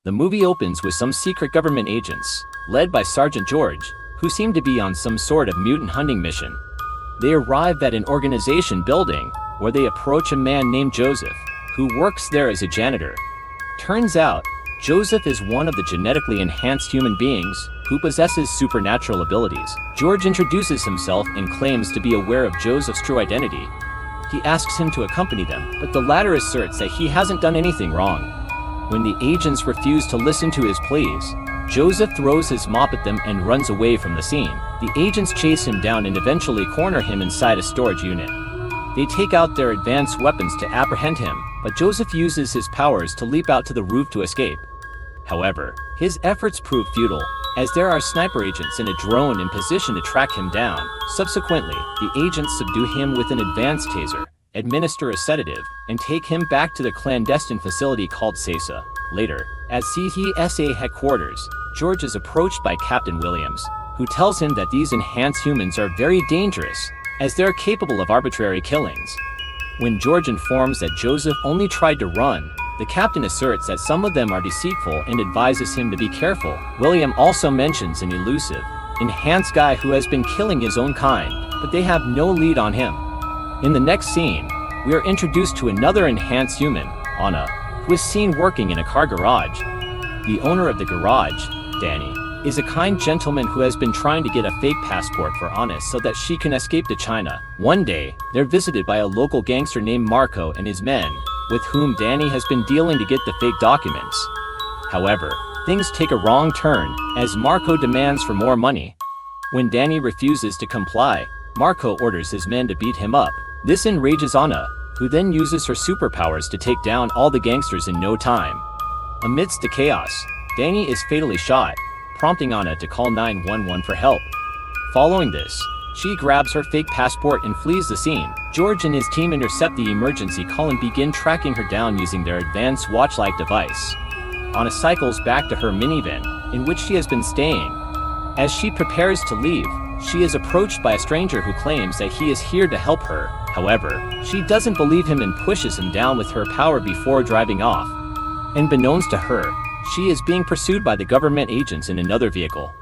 The movie opens with some secret government agents, led by Sergeant George, who seem to be on some sort of mutant hunting mission. They arrive at an organization building, where they approach a man named Joseph, who works there as a janitor. Turns out, Joseph is one of the genetically enhanced human beings who possesses supernatural abilities. George introduces himself and claims to be aware of Joseph's true identity. He asks him to accompany them, but the latter asserts that he hasn't done anything wrong. When the agents refuse to listen to his pleas, Joseph throws his mop at them and runs away from the scene. The agents chase him down and eventually corner him inside a storage unit. They take out their advanced weapons to apprehend him, but Joseph uses his powers to leap out to the roof to escape. However, his efforts prove futile, as there are sniper agents and a drone in position to track him down. Subsequently, the agents subdue him with an advanced taser, administer a sedative, and take him back to the clandestine facility called CESA. Later, at CTSA headquarters, George is approached by Captain Williams, who tells him that these enhanced humans are very dangerous, as they're capable of arbitrary killings. When George informs that Joseph only tried to run, the captain asserts that some of them are deceitful and advises him to be careful. William also mentions an elusive, enhanced guy who has been killing his own kind, but they have no lead on him. In the next scene, we are introduced to another enhanced human, Anna, who is seen working in a car garage. The owner of the garage, Danny, is a kind gentleman who has been trying to get a fake passport for Anna so that she can escape to China. One day, they're visited by a local gangster named Marco and his men, with whom Danny has been dealing to get the fake documents. However, things take a wrong turn, as Marco demands for more money. When Danny refuses to comply, Marco orders his men to beat him up. This enrages Anna, who then uses her superpowers to take down all the gangsters in no time. Amidst the chaos, Danny is fatally shot, prompting Anna to call 911 for help. Following this, she grabs her fake passport and flees the scene. George and his team intercept the emergency call and begin tracking her down using their advanced watch-like device. Anna cycles back to her minivan, in which she has been staying. As she prepares to leave, she is approached by a stranger who claims that he is here to help her. However, she doesn't believe him and pushes him down with her power before driving off. Unbeknownst to her, she is being pursued by the government agents in another vehicle.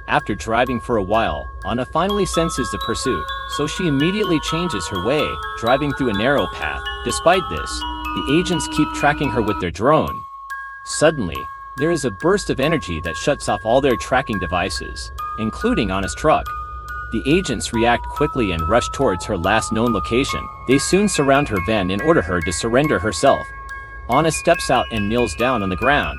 After driving for a while, Anna finally senses the pursuit, so she immediately changes her way, driving through a narrow path. Despite this, the agents keep tracking her with their drone. Suddenly, there is a burst of energy that shuts off all their tracking devices, including Anna's truck. The agents react quickly and rush towards her last known location. They soon surround her van and order her to surrender herself. Anna steps out and kneels down on the ground.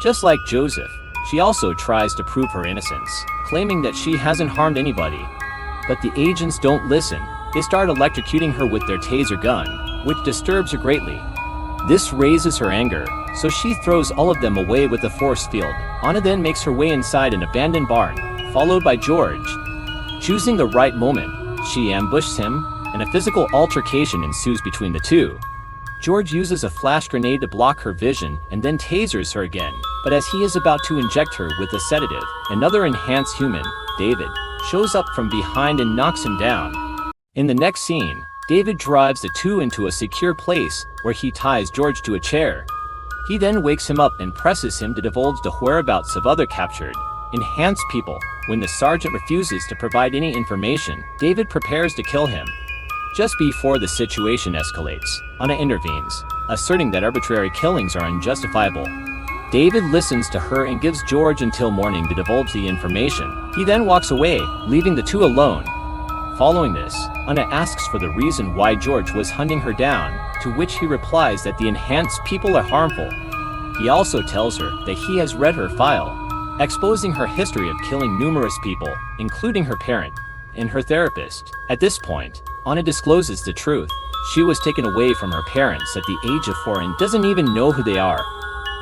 Just like Joseph, she also tries to prove her innocence, claiming that she hasn't harmed anybody. But the agents don't listen. They start electrocuting her with their taser gun, which disturbs her greatly. This raises her anger, so she throws all of them away with a force field. Anna then makes her way inside an abandoned barn, followed by George. Choosing the right moment, she ambushes him, and a physical altercation ensues between the two. George uses a flash grenade to block her vision and then tasers her again, but as he is about to inject her with a sedative, another enhanced human, David, shows up from behind and knocks him down. In the next scene, David drives the two into a secure place where he ties George to a chair. He then wakes him up and presses him to divulge the whereabouts of other captured, enhanced people. When the sergeant refuses to provide any information, David prepares to kill him. Just before the situation escalates, Anna intervenes, asserting that arbitrary killings are unjustifiable. David listens to her and gives George until morning to divulge the information. He then walks away, leaving the two alone. Following this, Anna asks for the reason why George was hunting her down, to which he replies that the enhanced people are harmful. He also tells her that he has read her file, exposing her history of killing numerous people, including her parent and her therapist. At this point, Anna discloses the truth. She was taken away from her parents at the age of 4 and doesn't even know who they are.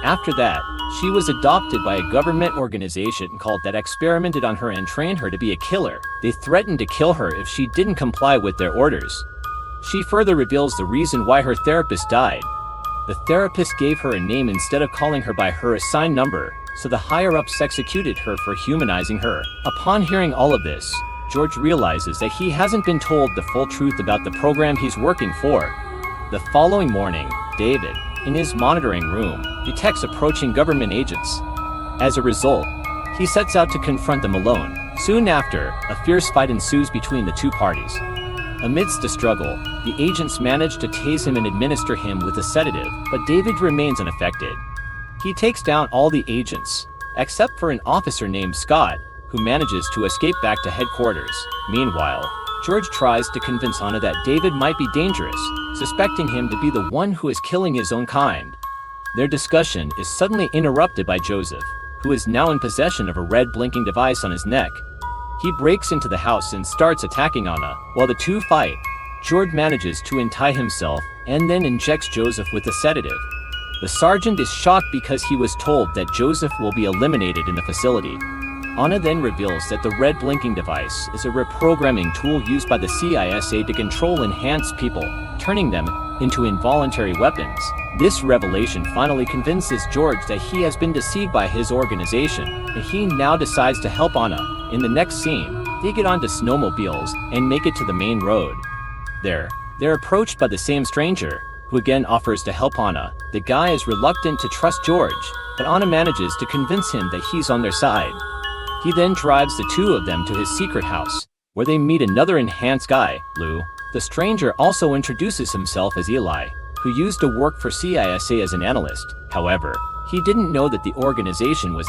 After that, she was adopted by a government organization called that experimented on her and trained her to be a killer. They threatened to kill her if she didn't comply with their orders. She further reveals the reason why her therapist died. The therapist gave her a name instead of calling her by her assigned number, so the higher-ups executed her for humanizing her. Upon hearing all of this, George realizes that he hasn't been told the full truth about the program he's working for. The following morning, David, in his monitoring room, detects approaching government agents. As a result, he sets out to confront them alone. Soon after, a fierce fight ensues between the two parties. Amidst the struggle, the agents manage to tase him and administer him with a sedative, but David remains unaffected. He takes down all the agents, except for an officer named Scott, who manages to escape back to headquarters. Meanwhile, George tries to convince Anna that David might be dangerous, suspecting him to be the one who is killing his own kind. Their discussion is suddenly interrupted by Joseph, who is now in possession of a red blinking device on his neck. He breaks into the house and starts attacking Anna. While the two fight, George manages to untie himself and then injects Joseph with a sedative. The sergeant is shocked because he was told that Joseph will be eliminated in the facility. Anna then reveals that the red blinking device is a reprogramming tool used by the CISA to control enhanced people, turning them into involuntary weapons. This revelation finally convinces George that he has been deceived by his organization, and he now decides to help Anna. In the next scene, they get onto snowmobiles and make it to the main road. There, they're approached by the same stranger, who again offers to help Anna. The guy is reluctant to trust George, but Anna manages to convince him that he's on their side. He then drives the two of them to his secret house, where they meet another enhanced guy, Lou. The stranger also introduces himself as Eli, who used to work for CISA as an analyst. However, he didn't know that the organization was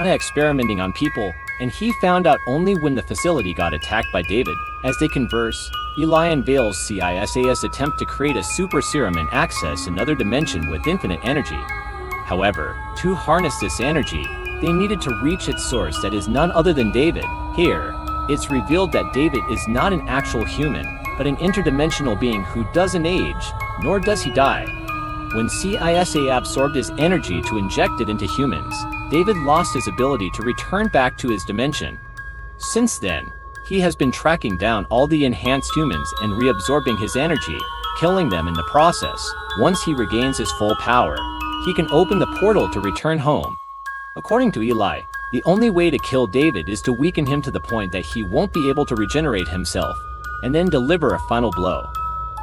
experimenting on people, and he found out only when the facility got attacked by David. As they converse, Eli unveils CISA's attempt to create a super serum and access another dimension with infinite energy. However, to harness this energy, they needed to reach its source, that is none other than David. Here, it's revealed that David is not an actual human, but an interdimensional being who doesn't age, nor does he die. When CISA absorbed his energy to inject it into humans, David lost his ability to return back to his dimension. Since then, he has been tracking down all the enhanced humans and reabsorbing his energy, killing them in the process. Once he regains his full power, he can open the portal to return home. According to Eli, the only way to kill David is to weaken him to the point that he won't be able to regenerate himself, and then deliver a final blow.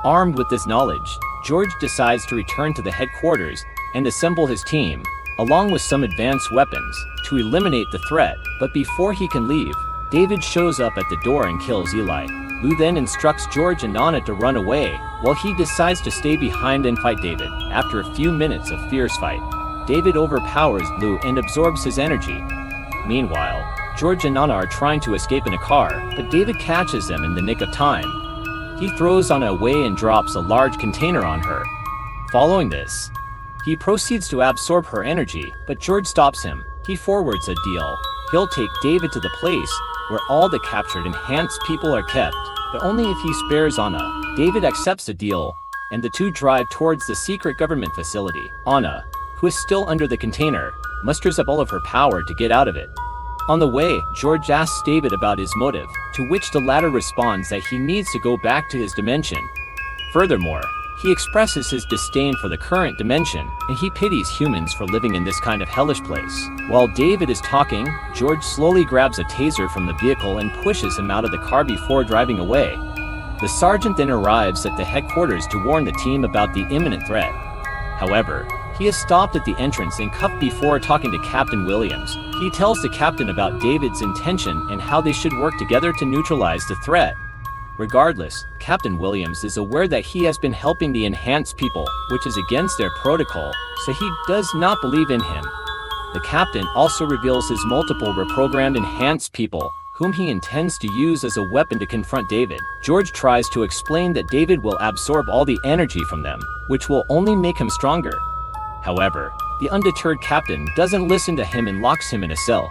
Armed with this knowledge, George decides to return to the headquarters and assemble his team, along with some advanced weapons, to eliminate the threat. But before he can leave, David shows up at the door and kills Eli. Lou then instructs George and Anna to run away, while he decides to stay behind and fight David. After a few minutes of fierce fight, David overpowers Lou and absorbs his energy. Meanwhile, George and Anna are trying to escape in a car, but David catches them in the nick of time. He throws Anna away and drops a large container on her. Following this, he proceeds to absorb her energy, but George stops him. He forwards a deal. He'll take David to the place where all the captured enhanced people are kept, but only if he spares Anna. David accepts the deal, and the two drive towards the secret government facility. Anna, who is still under the container, musters up all of her power to get out of it. On the way, George asks David about his motive, to which the latter responds that he needs to go back to his dimension. Furthermore, he expresses his disdain for the current dimension, and he pities humans for living in this kind of hellish place. While David is talking, George slowly grabs a taser from the vehicle and pushes him out of the car before driving away. The sergeant then arrives at the headquarters to warn the team about the imminent threat. However, he is stopped at the entrance and cuffed before talking to Captain Williams. He tells the captain about David's intention and how they should work together to neutralize the threat. Regardless, Captain Williams is aware that he has been helping the enhanced people, which is against their protocol, so he does not believe in him. The captain also reveals his multiple reprogrammed enhanced people, whom he intends to use as a weapon to confront David. George tries to explain that David will absorb all the energy from them, which will only make him stronger. However, the undeterred captain doesn't listen to him and locks him in a cell.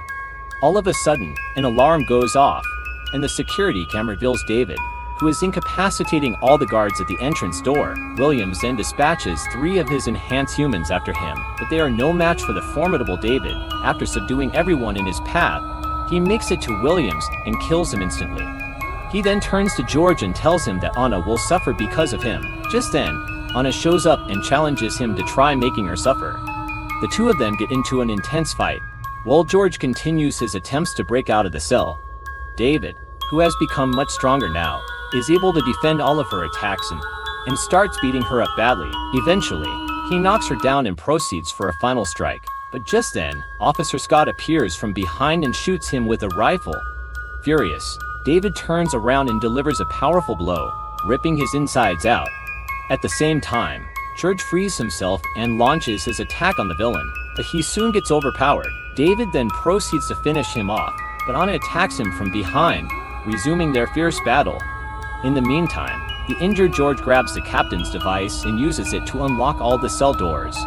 All of a sudden, an alarm goes off, and the security cam reveals David, who is incapacitating all the guards at the entrance door. Williams then dispatches 3 of his enhanced humans after him, but they are no match for the formidable David. After subduing everyone in his path, he makes it to Williams and kills him instantly. He then turns to George and tells him that Anna will suffer because of him. Just then, Anna shows up and challenges him to try making her suffer. The two of them get into an intense fight, while George continues his attempts to break out of the cell. David, who has become much stronger now, is able to defend all of her attacks and starts beating her up badly. Eventually, He knocks her down and proceeds for a final strike, but just then, Officer Scott appears from behind and shoots him with a rifle. Furious, David turns around and delivers a powerful blow, ripping his insides out. At the same time, George frees himself and launches his attack on the villain, but he soon gets overpowered. David then proceeds to finish him off, but Anna attacks him from behind, resuming their fierce battle. In the meantime, the injured George grabs the captain's device and uses it to unlock all the cell doors.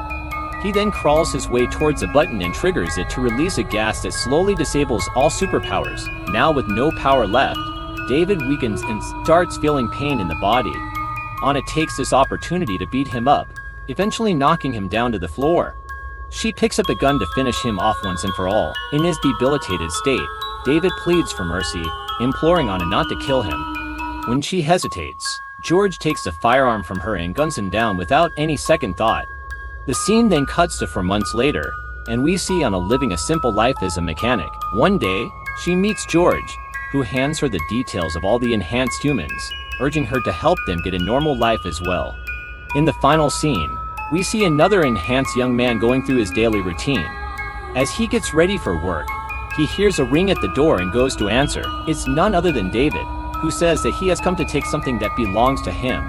He then crawls his way towards a button and triggers it to release a gas that slowly disables all superpowers. Now with no power left, David weakens and starts feeling pain in the body. Anna takes this opportunity to beat him up, eventually knocking him down to the floor. She picks up the gun to finish him off once and for all. In his debilitated state, David pleads for mercy, imploring Anna not to kill him. When she hesitates, George takes the firearm from her and guns him down without any second thought. The scene then cuts to 4 months later, and we see Anna living a simple life as a mechanic. One day, she meets George, who hands her the details of all the enhanced humans, urging her to help them get a normal life as well. In the final scene, we see another enhanced young man going through his daily routine. As he gets ready for work, he hears a ring at the door and goes to answer. It's none other than David, who says that he has come to take something that belongs to him.